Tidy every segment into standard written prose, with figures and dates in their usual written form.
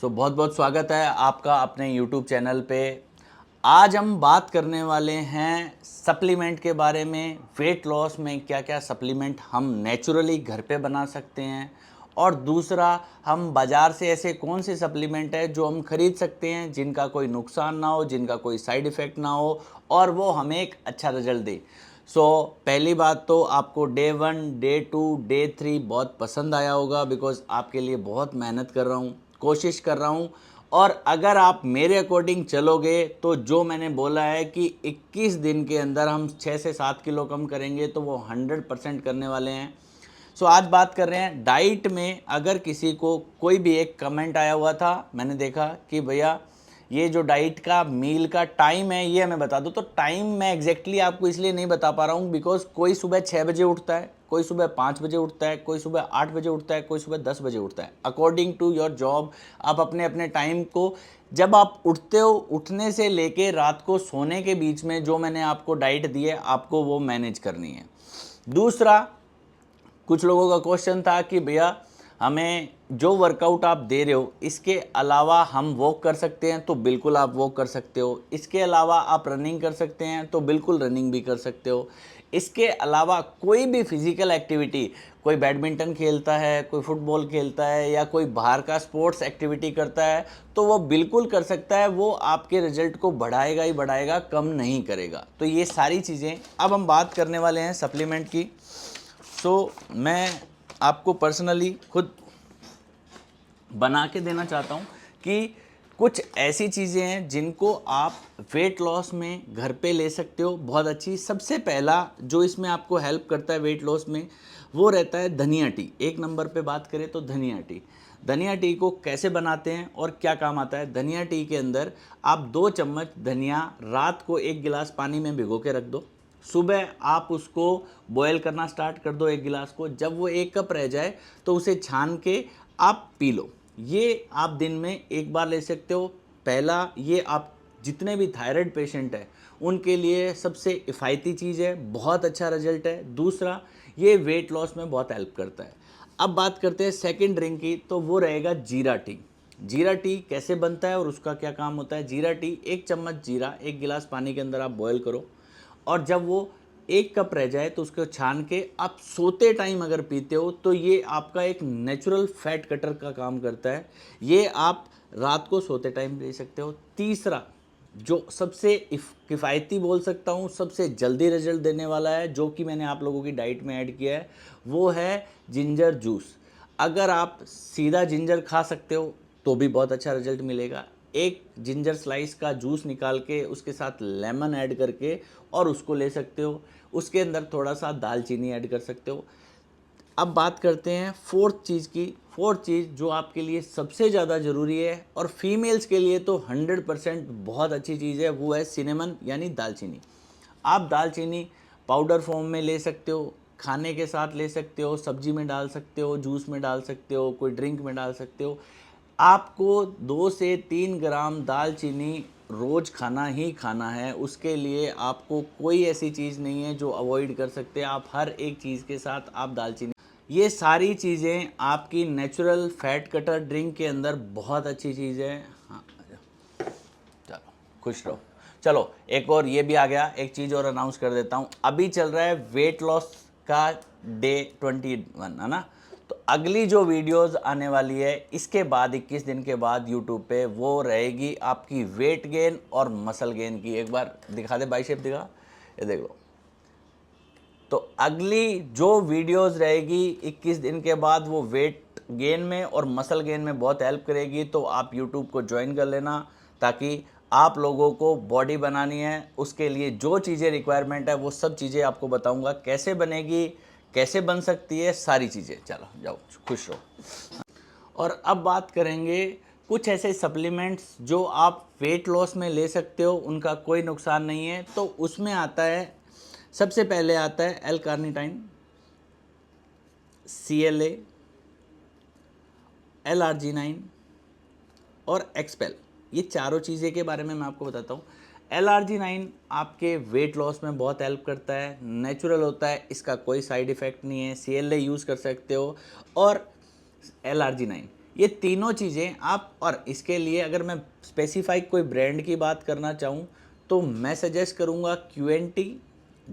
बहुत बहुत स्वागत है आपका अपने YouTube चैनल पे। आज हम बात करने वाले हैं सप्लीमेंट के बारे में। वेट लॉस में क्या क्या सप्लीमेंट हम नेचुरली घर पे बना सकते हैं, और दूसरा हम बाज़ार से ऐसे कौन से सप्लीमेंट है जो हम खरीद सकते हैं जिनका कोई नुकसान ना हो, जिनका कोई साइड इफ़ेक्ट ना हो और वो हमें एक अच्छा रिजल्ट दे। पहली बात तो आपको डे 1, डे 2, डे 3 बहुत पसंद आया होगा, बिकॉज़ आपके लिए बहुत मेहनत कर रहा हूँ, कोशिश कर रहा हूँ। और अगर आप मेरे अकॉर्डिंग चलोगे तो जो मैंने बोला है कि 21 दिन के अंदर हम 6 से 7 किलो कम करेंगे, तो वो 100% करने वाले हैं। आज बात कर रहे हैं डाइट में। अगर किसी को कोई भी एक कमेंट आया हुआ था, मैंने देखा कि भैया ये जो डाइट का मील का टाइम है ये हमें बता दो। तो टाइम मैं एग्जैक्टली आपको इसलिए नहीं बता पा रहा हूँ बिकॉज कोई सुबह 6 बजे उठता है, कोई सुबह 5 बजे उठता है, कोई सुबह 8 बजे उठता है, कोई सुबह 10 बजे उठता है। अकॉर्डिंग टू योर जॉब आप अपने अपने टाइम को, जब आप उठते हो, उठने से लेके रात को सोने के बीच में जो मैंने आपको डाइट दी है आपको वो मैनेज करनी है। दूसरा, कुछ लोगों का क्वेश्चन था कि भैया हमें जो वर्कआउट आप दे रहे हो इसके अलावा हम वॉक कर सकते हैं, तो बिल्कुल आप वॉक कर सकते हो। इसके अलावा आप रनिंग कर सकते हैं, तो बिल्कुल रनिंग भी कर सकते हो। इसके अलावा कोई भी फिजिकल एक्टिविटी, कोई बैडमिंटन खेलता है, कोई फुटबॉल खेलता है, या कोई बाहर का स्पोर्ट्स एक्टिविटी करता है, तो वो बिल्कुल कर सकता है। वो आपके रिजल्ट को बढ़ाएगा ही बढ़ाएगा, कम नहीं करेगा। तो ये सारी चीज़ें अब हम बात करने वाले हैं सप्लीमेंट की। मैं आपको पर्सनली खुद बना के देना चाहता हूँ कि कुछ ऐसी चीज़ें हैं जिनको आप वेट लॉस में घर पे ले सकते हो बहुत अच्छी। सबसे पहला जो इसमें आपको हेल्प करता है वेट लॉस में, वो रहता है धनिया टी। एक नंबर पे बात करें तो धनिया टी। धनिया टी को कैसे बनाते हैं और क्या काम आता है? धनिया टी के अंदर आप 2 चम्मच धनिया रात को 1 गिलास पानी में भिगो के रख दो। सुबह आप उसको बॉयल करना स्टार्ट कर दो 1 गिलास को। जब वो 1 कप रह जाए तो उसे छान के आप पी लो। ये आप दिन में एक बार ले सकते हो। पहला, ये आप जितने भी थायराइड पेशेंट हैं उनके लिए सबसे इफ़ायती चीज़ है, बहुत अच्छा रिजल्ट है। दूसरा, ये वेट लॉस में बहुत हेल्प करता है। अब बात करते हैं सेकंड ड्रिंक की, तो वो रहेगा जीरा टी। जीरा टी कैसे बनता है और उसका क्या काम होता है? जीरा टी, 1 चम्मच जीरा 1 गिलास पानी के अंदर आप बॉयल करो, और जब वो 1 कप रह जाए तो उसको छान के आप सोते टाइम अगर पीते हो तो ये आपका एक नेचुरल फैट कटर का काम करता है। ये आप रात को सोते टाइम ले सकते हो। तीसरा, जो सबसे किफ़ायती बोल सकता हूँ, सबसे जल्दी रिजल्ट देने वाला है, जो कि मैंने आप लोगों की डाइट में ऐड किया है, वो है जिंजर जूस। अगर आप सीधा जिंजर खा सकते हो तो भी बहुत अच्छा रिजल्ट मिलेगा। एक जिंजर स्लाइस का जूस निकाल के उसके साथ लेमन ऐड करके और उसको ले सकते हो। उसके अंदर थोड़ा सा दालचीनी ऐड कर सकते हो। अब बात करते हैं फोर्थ चीज़ की। फोर्थ चीज़ जो आपके लिए सबसे ज़्यादा ज़रूरी है और फीमेल्स के लिए तो 100% बहुत अच्छी चीज़ है, वो है सिनेमन यानी दालचीनी। आप दालचीनी पाउडर फॉर्म में ले सकते हो, खाने के साथ ले सकते हो, सब्जी में डाल सकते हो, जूस में डाल सकते हो, कोई ड्रिंक में डाल सकते हो। आपको 2 से 3 ग्राम दालचीनी रोज़ खाना ही खाना है। उसके लिए आपको कोई ऐसी चीज़ नहीं है जो अवॉइड कर सकते। आप हर एक चीज़ के साथ आप दालचीनी, ये सारी चीज़ें आपकी नेचुरल फैट कटर ड्रिंक के अंदर बहुत अच्छी चीज़ है। हाँ, चलो खुश रहो। चलो एक और ये भी आ गया, एक चीज़ और अनाउंस कर देता हूँ। अभी चल रहा है वेट लॉस का डे 21, है ना? तो अगली जो वीडियोस आने वाली है इसके बाद 21 दिन के बाद यूट्यूब पे, वो रहेगी आपकी वेट गेन और मसल गेन की। एक बार दिखा दे, बाइसेप दिखा, ये देख लो। तो अगली जो वीडियोस रहेगी 21 दिन के बाद, वो वेट गेन में और मसल गेन में बहुत हेल्प करेगी। तो आप यूट्यूब को ज्वाइन कर लेना, ताकि आप लोगों को बॉडी बनानी है, उसके लिए जो चीज़ें रिक्वायरमेंट है वो सब चीज़ें आपको बताऊंगा, कैसे बनेगी, कैसे बन सकती है, सारी चीज़ें। चलो जाओ, खुश रहो। और अब बात करेंगे कुछ ऐसे सप्लीमेंट्स जो आप वेट लॉस में ले सकते हो, उनका कोई नुकसान नहीं है। तो उसमें आता है, सबसे पहले आता है एल कार्निटाइन, CLA, L-आर्जिनाइन और एक्सपेल। ये चारों चीज़ें के बारे में मैं आपको बताता हूँ। L-आर्जिनाइन आपके वेट लॉस में बहुत हेल्प करता है, नेचुरल होता है, इसका कोई साइड इफ़ेक्ट नहीं है। CLA यूज़ कर सकते हो। और L-आर्जिनाइन ये तीनों चीज़ें आप, और इसके लिए अगर मैं स्पेसिफाई कोई ब्रांड की बात करना चाहूँ तो मैं सजेस्ट करूँगा QNT,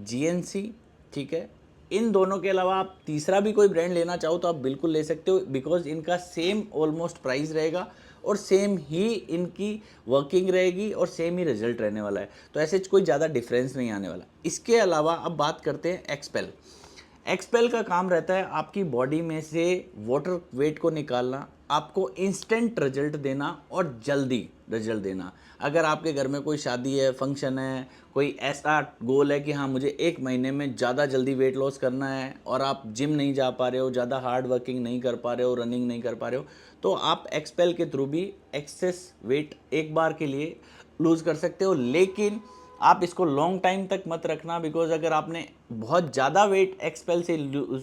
GNC, ठीक है। इन दोनों के अलावा आप तीसरा भी कोई ब्रांड लेना चाहो तो आप बिल्कुल ले सकते हो, बिकॉज इनका सेम ऑलमोस्ट प्राइस रहेगा और सेम ही इनकी वर्किंग रहेगी और सेम ही रिजल्ट रहने वाला है, तो ऐसे कोई ज़्यादा डिफरेंस नहीं आने वाला। इसके अलावा अब बात करते हैं एक्सपेल। एक्सपेल का काम रहता है आपकी बॉडी में से वाटर वेट को निकालना, आपको इंस्टेंट रिजल्ट देना और जल्दी रिजल्ट देना। अगर आपके घर में कोई शादी है, फंक्शन है, कोई ऐसा गोल है कि हाँ मुझे 1 महीने में ज़्यादा जल्दी वेट लॉस करना है और आप जिम नहीं जा पा रहे हो, ज़्यादा हार्ड वर्किंग नहीं कर पा रहे हो, रनिंग नहीं कर पा रहे हो, तो आप एक्सपेल के थ्रू भी एक्सेस वेट एक बार के लिए लूज़ कर सकते हो। लेकिन आप इसको लॉन्ग टाइम तक मत रखना, बिकॉज अगर आपने बहुत ज़्यादा वेट एक्सपेल से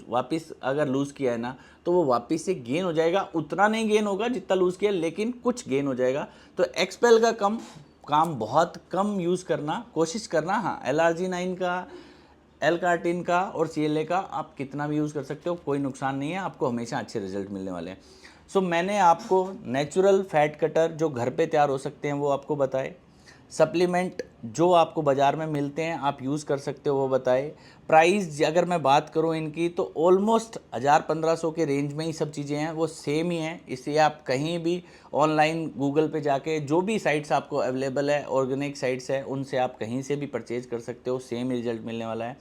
वापस अगर लूज़ किया है ना, तो वो वापस से गेन हो जाएगा। उतना नहीं गेन होगा जितना लूज़ किया, लेकिन कुछ गेन हो जाएगा। तो एक्सपेल का काम बहुत कम यूज़ करना, कोशिश करना। हाँ, LRG9 का, L-कार्टिन का और CLA का आप कितना भी यूज़ कर सकते हो, कोई नुकसान नहीं है, आपको हमेशा अच्छे रिजल्ट मिलने वाले हैं। सो मैंने आपको नेचुरल फैट कटर जो घर पे तैयार हो सकते हैं वो आपको बताए, सप्लीमेंट जो आपको बाज़ार में मिलते हैं आप यूज़ कर सकते हो वो बताए। प्राइस अगर मैं बात करूँ इनकी तो ऑलमोस्ट 1000-1500 के रेंज में ही सब चीज़ें हैं, वो सेम ही हैं। इसलिए आप कहीं भी ऑनलाइन गूगल पे जाके जो भी साइट्स आपको अवेलेबल है, ऑर्गेनिक साइट्स है, उनसे आप कहीं से भी परचेज कर सकते हो, सेम रिजल्ट मिलने वाला है।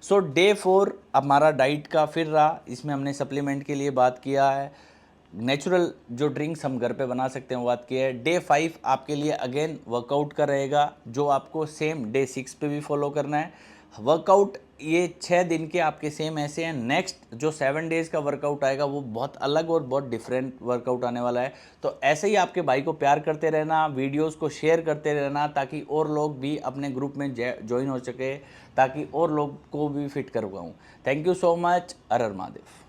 सो डे 4 हमारा डाइट का फिर रहा, इसमें हमने सप्लीमेंट के लिए बात किया है, नेचुरल जो ड्रिंक्स हम घर पे बना सकते हैं वो बात की है। डे 5 आपके लिए अगेन वर्कआउट का रहेगा, जो आपको सेम डे 6 पे भी फॉलो करना है। वर्कआउट ये 6 दिन के आपके सेम ऐसे हैं। नेक्स्ट जो 7 डेज़ का वर्कआउट आएगा वो बहुत अलग और बहुत डिफरेंट वर्कआउट आने वाला है। तो ऐसे ही आपके भाई को प्यार करते रहना, वीडियोस को शेयर करते रहना, ताकि और लोग भी अपने ग्रुप में ज्वाइन हो सके, ताकि और लोग को भी फिट कर पाऊँ। Thank you so much. Her her Mahadev.